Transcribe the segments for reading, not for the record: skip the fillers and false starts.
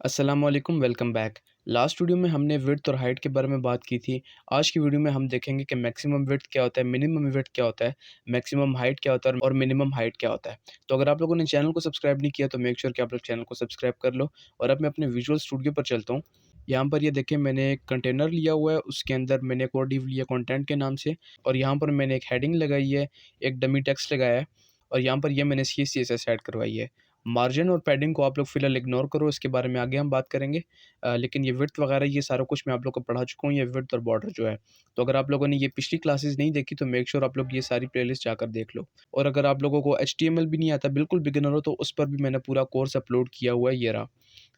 अस्सलामुअलैकुम, welcome back. Last video में हमने विड्थ और हाइट के बारे में बात की थी। आज की वीडियो में हम देखेंगे कि मैक्सिमम विड्थ क्या होता है, मिनिमम विड्थ क्या होता है, मैक्सिमम हाइट क्या होता है और मिनिमम हाइट क्या होता है। तो अगर आप लोगों ने चैनल को सब्सक्राइब नहीं किया तो मेक श्योर कि आप लोग चैनल को सब्सक्राइब कर लो। और अब मैं अपने विजुअल स्टूडियो पर चलता हूँ। यहाँ पर ये देखें, मैंने एक कंटेनर लिया हुआ है, उसके अंदर मैंने एक और डिव लिया कंटेंट के नाम से, और यहाँ पर मैंने एक हेडिंग लगाई है, एक डमी टेक्स्ट लगाया है, और यहाँ पर ये मैंने CSS ऐड करवाई है। मार्जिन और पैडिंग को आप लोग फिलहाल इग्नोर करो, इसके बारे में आगे हम बात करेंगे। लेकिन ये विड्थ वगैरह ये सारा कुछ मैं आप लोग को पढ़ा चुका हूँ, ये विड्थ और बॉर्डर जो है। तो अगर आप लोगों ने ये पिछली क्लासेस नहीं देखी तो मेक श्योर आप लोग ये सारी प्लेलिस्ट जाकर देख लो। और अगर आप लोगों को HTML भी नहीं आता, बिल्कुल बिगिनर हो, तो उस पर भी मैंने पूरा कोर्स अपलोड किया हुआ है, ये रहा।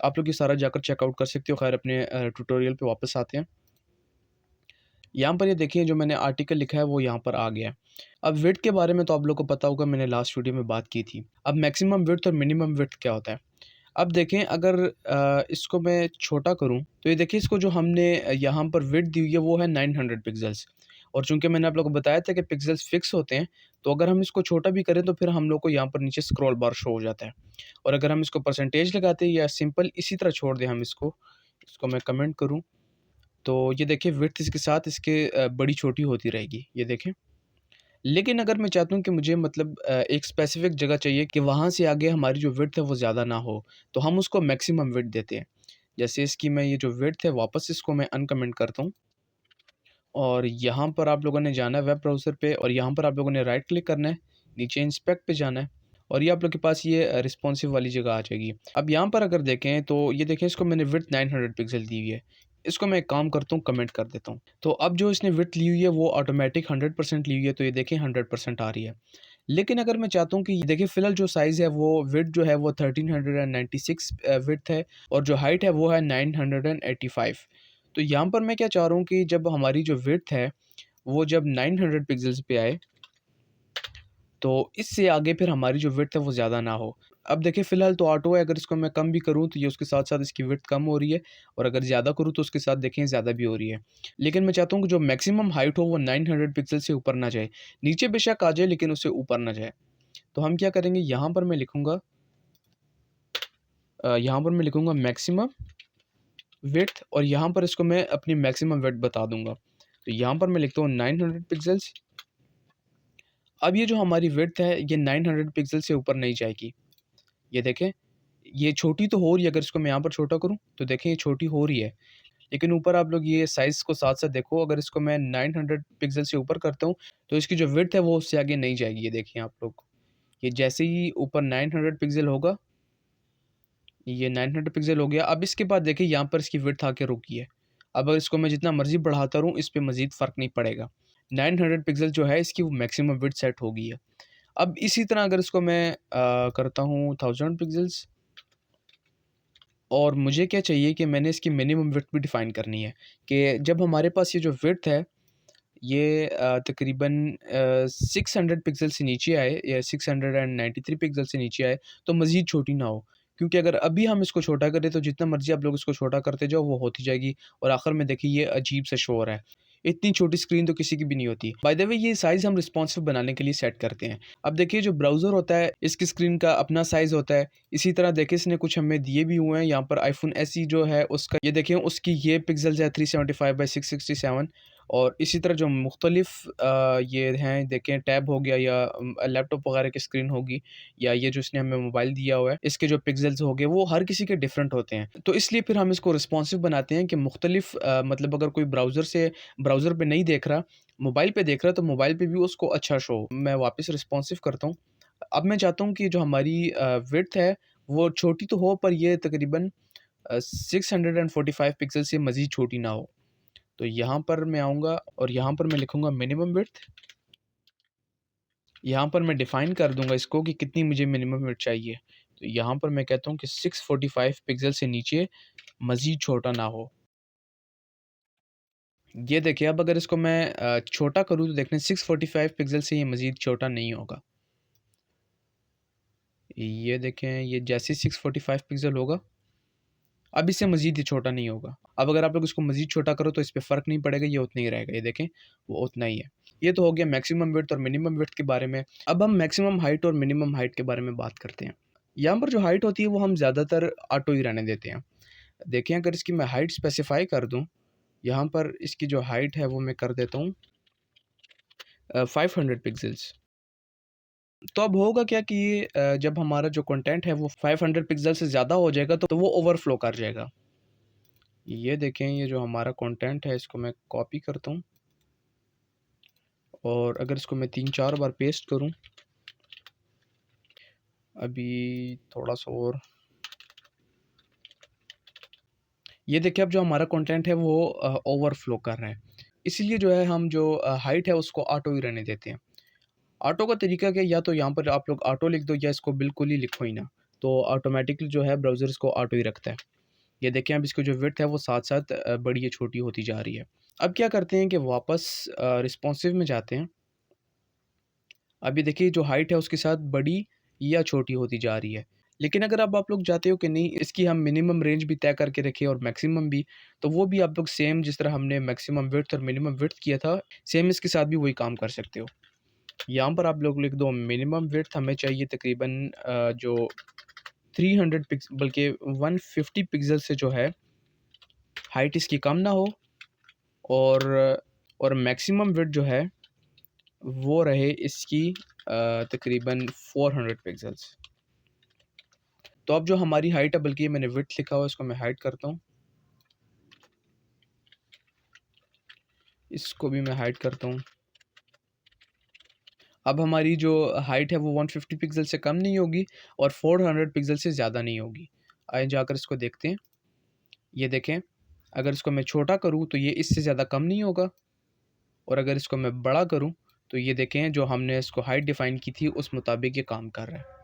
आप लोग ये सारा जाकर चेकआउट कर सकते हो। खैर, अपने ट्यूटोरियल पे वापस आते हैं। यहाँ पर ये देखिए, जो मैंने आर्टिकल लिखा है वो यहाँ पर आ गया है। अब विड्थ के बारे में तो आप लोगों को पता होगा, मैंने लास्ट वीडियो में बात की थी। अब मैक्सिमम विड्थ और मिनिमम विड्थ क्या होता है। अब देखें, अगर इसको मैं छोटा करूं तो ये देखिए, इसको जो हमने यहाँ पर विड्थ दी हुई है वो है 900 पिक्सेल्स। और चूंकि मैंने आप लोगों को बताया था कि पिक्सेल्स फिक्स होते हैं, तो अगर हम इसको छोटा भी करें तो फिर हम लोग को यहाँ पर नीचे स्क्रॉल बार शो हो जाता है। और अगर हम इसको परसेंटेज लगाते हैं या सिंपल इसी तरह छोड़ दें, हम इसको इसको मैं कमेंट करूँ तो ये देखिए, विड्थ इसके साथ इसके बड़ी छोटी होती रहेगी, ये देखें। लेकिन अगर मैं चाहता हूँ कि मुझे मतलब एक स्पेसिफिक जगह चाहिए कि वहाँ से आगे हमारी जो विड्थ है वो ज़्यादा ना हो, तो हम उसको मैक्सिमम विड्थ देते हैं। जैसे इसकी मैं ये जो विड्थ है, वापस इसको मैं अनकमेंट करता हूँ, और यहाँ पर आप लोगों ने जाना है वेब ब्राउज़र पे, और यहाँ पर आप लोगों ने राइट क्लिक करना है, नीचे इंस्पेक्ट पे जाना है, और ये आप लोग के पास ये रिस्पॉन्सिव वाली जगह आ जाएगी। अब यहाँ पर अगर देखें तो ये देखें, इसको मैंने विड्थ 900 पिक्सल दी हुई है। इसको मैं एक काम करता हूँ, कमेंट कर देता हूँ। तो अब जो इसने विड्थ ली हुई है वो ऑटोमेटिक 100% ली हुई है, तो ये देखें 100% आ रही है। लेकिन अगर मैं चाहता हूँ कि देखिए, फ़िलहाल जो साइज़ है वो विड्थ जो है वो 1396 विड्थ है, और जो हाइट है वो है 985। तो यहाँ पर मैं क्या चाह रहा हूँ कि जब हमारी जो विड्थ है वो जब 900 पिक्सेल्स पे आए, तो इससे आगे फिर हमारी जो विड्थ है वो ज़्यादा ना हो। अब देखिए, फ़िलहाल तो ऑटो है, अगर इसको मैं कम भी करूँ तो ये उसके साथ-साथ इसकी विड्थ कम हो रही है, और अगर ज़्यादा करूँ तो उसके साथ देखें ज़्यादा भी हो रही है। लेकिन मैं चाहता हूँ कि जो मैक्सिमम हाइट हो वो 900 पिक्सल से ऊपर ना जाए। नीचे बेशक आ जाए, लेकिन उससे ऊपर ना जाए। तो हम क्या करेंगे, यहाँ पर मैं लिखूँगा मैक्सिमम विड्थ, और यहाँ पर इसको मैं अपनी मैक्सिमम विड्थ बता दूँगा। तो यहाँ पर मैं लिखता हूँ 900 पिक्सेल्स। अब ये जो हमारी विड्थ है ये 900 पिक्सल से ऊपर नहीं जाएगी। ये देखें, ये छोटी तो हो रही है, अगर इसको मैं यहाँ पर छोटा करूँ तो देखें ये छोटी हो रही है। लेकिन ऊपर आप लोग ये साइज़ को साथ-साथ देखो, अगर इसको मैं 900 पिक्सल से ऊपर करता हूँ तो इसकी जो विड्थ है वो उससे आगे नहीं जाएगी। ये देखिए आप लोग, ये जैसे ही ऊपर 900 पिक्सल होगा, ये 900 पिक्सल हो गया। अब इसके बाद देखिए, यहाँ पर इसकी विड्थ आके रुकी है। अब अगर इसको मैं जितना मर्ज़ी बढ़ाता रहूँ, इस पे मज़ीद फ़र्क नहीं पड़ेगा। 900 पिक्सल जो है इसकी वो मैक्सिमम विड्थ सेट हो गई है। अब इसी तरह अगर इसको मैं करता हूँ 1000 पिक्सेल्स, और मुझे क्या चाहिए कि मैंने इसकी मिनिमम विड्थ भी डिफ़ाइन करनी है, कि जब हमारे पास ये जो विड्थ है ये तकरीबन 600 पिक्सल से नीचे आए, या 693 पिक्सल से नीचे आए, तो मज़ीद छोटी ना हो। क्योंकि अगर अभी हम इसको छोटा करें तो जितना मर्ज़ी आप लोग इसको छोटा करते जाओ वो होती जाएगी, और आखिर में देखिए ये अजीब सा शो हो रहा है। इतनी छोटी स्क्रीन तो किसी की भी नहीं होती। बाय द वे, ये साइज़ हम रिस्पॉन्सिव बनाने के लिए सेट करते हैं। अब देखिए, जो ब्राउज़र होता है इसकी स्क्रीन का अपना साइज़ होता है। इसी तरह देखिए, इसने कुछ हमें दिए भी हुए हैं। यहाँ पर iPhone SE जो है उसका ये देखिए, उसकी ये पिक्सेल्स है 375 बाय 667, और इसी तरह जो मुख्तलिफ़ ये हैं, देखें टैब हो गया, या लैपटॉप वगैरह की स्क्रीन होगी, या ये जो इसने हमें मोबाइल दिया हुआ है इसके जो पिक्सेल्स हो गए वो हर किसी के डिफरेंट होते हैं। तो इसलिए फिर हम इसको रिस्पॉन्सिव बनाते हैं कि मुख्तलिफ़ मतलब अगर कोई ब्राउज़र पे नहीं देख रहा, मोबाइल पे देख रहा है, तो मोबाइल पे भी उसको अच्छा शो हो। मैं वापस रिस्पॉन्सिव करता हूँ। अब मैं चाहता हूँ कि जो हमारी विड्थ है वो छोटी तो हो, पर ये तकरीबन 645 पिक्सल से मज़ीद छोटी ना हो। तो यहाँ पर मैं आऊँगा, और यहाँ पर मैं लिखूँगा मिनिमम विड्थ। यहाँ पर मैं डिफ़ाइन कर दूँगा इसको कि कितनी मुझे मिनिमम विड्थ चाहिए। तो यहाँ पर मैं कहता हूँ कि 645 पिक्सल से नीचे मज़ीद छोटा ना हो। ये देखिए, अब अगर इसको मैं छोटा करूँ तो देखना 645 पिक्सल से ये मज़ीद छोटा नहीं होगा। ये देखें, ये जैसे 645 पिक्सल होगा, अब इससे मज़ीद ये छोटा नहीं होगा। अब अगर आप लोग इसको मज़ीद छोटा करो तो इस पे फ़र्क नहीं पड़ेगा, ये उतना ही रहेगा। ये देखें, वो उतना ही है। ये तो हो गया मैक्सिमम विड्थ और मिनिमम विड्थ के बारे में। अब हम मैक्सिमम हाइट और मिनिमम हाइट के बारे में बात करते हैं। यहाँ पर जो हाइट होती है वो हम ज़्यादातर ऑटो ही रहने देते हैं। देखें अगर इसकी मैं हाइट स्पेसिफ़ाई कर दूँ, यहाँ पर इसकी जो हाइट है वो मैं कर देता हूँ 500 पिक्सेल्स। तो अब होगा क्या कि ये जब हमारा जो कंटेंट है वो 500 पिक्सल से ज़्यादा हो जाएगा तो वो ओवरफ्लो कर जाएगा। ये देखें, ये जो हमारा कंटेंट है इसको मैं कॉपी करता हूँ और अगर इसको मैं 3-4 बार पेस्ट करूँ, अभी थोड़ा-सा और, ये देखिए अब जो हमारा कंटेंट है वो ओवरफ्लो कर रहा है। इसीलिए जो है हम जो हाइट है उसको ऑटो ही रहने देते हैं। ऑटो का तरीका क्या है, या तो यहाँ पर आप लोग ऑटो लिख दो या इसको बिल्कुल ही लिखो ही ना, तो ऑटोमेटिकली जो है ब्राउज़र इसको ऑटो ही रखता है। ये देखें अब इसकी जो विड्थ है वो साथ-साथ बड़ी या छोटी होती जा रही है। अब क्या करते हैं कि वापस रिस्पॉन्सिव में जाते हैं। अभी देखिए जो हाइट है उसके साथ बड़ी या छोटी होती जा रही है। लेकिन अगर अब आप लोग चाहते हो कि नहीं इसकी हम मिनिमम रेंज भी तय करके रखें और मैक्सिमम भी, तो वो भी आप लोग सेम जिस तरह हमने मैक्सिमम विड्थ और मिनिमम विड्थ किया था, सेम इसके साथ भी वही काम कर सकते हो। यहाँ पर आप लोग लिख दो मिनिमम विड्थ हमें चाहिए तकरीबन जो 300 पिक्स बल्कि 150 पिक्सल से जो है हाइट इसकी कम ना हो, और मैक्सिमम विड्थ जो है वो रहे इसकी तकरीबन 400 पिक्सेल्स। तो अब जो हमारी हाइट है, बल्कि मैंने विड्थ लिखा हुआ है इसको मैं हाइड करता हूँ। इसको भी मैं हाइड करता हूँ। अब हमारी जो हाइट है वो 150 पिक्सल से कम नहीं होगी और 400 पिक्सल से ज़्यादा नहीं होगी। आइए जाकर इसको देखते हैं। ये देखें, अगर इसको मैं छोटा करूँ तो ये इससे ज़्यादा कम नहीं होगा, और अगर इसको मैं बड़ा करूँ तो ये देखें जो हमने इसको हाइट डिफ़ाइन की थी उस मुताबिक ये काम कर रहा है।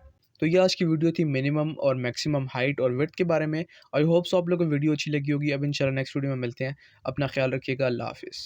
तो ये आज की वीडियो थी मिनिमम और मैक्सिमम हाइट और विड्थ के बारे में। आई होप सो आप लोगों को वीडियो अच्छी लगी होगी। अब इंशाल्लाह नेक्स्ट वीडियो में मिलते हैं। अपना ख्याल रखिएगा। अल्लाह हाफ़िज़।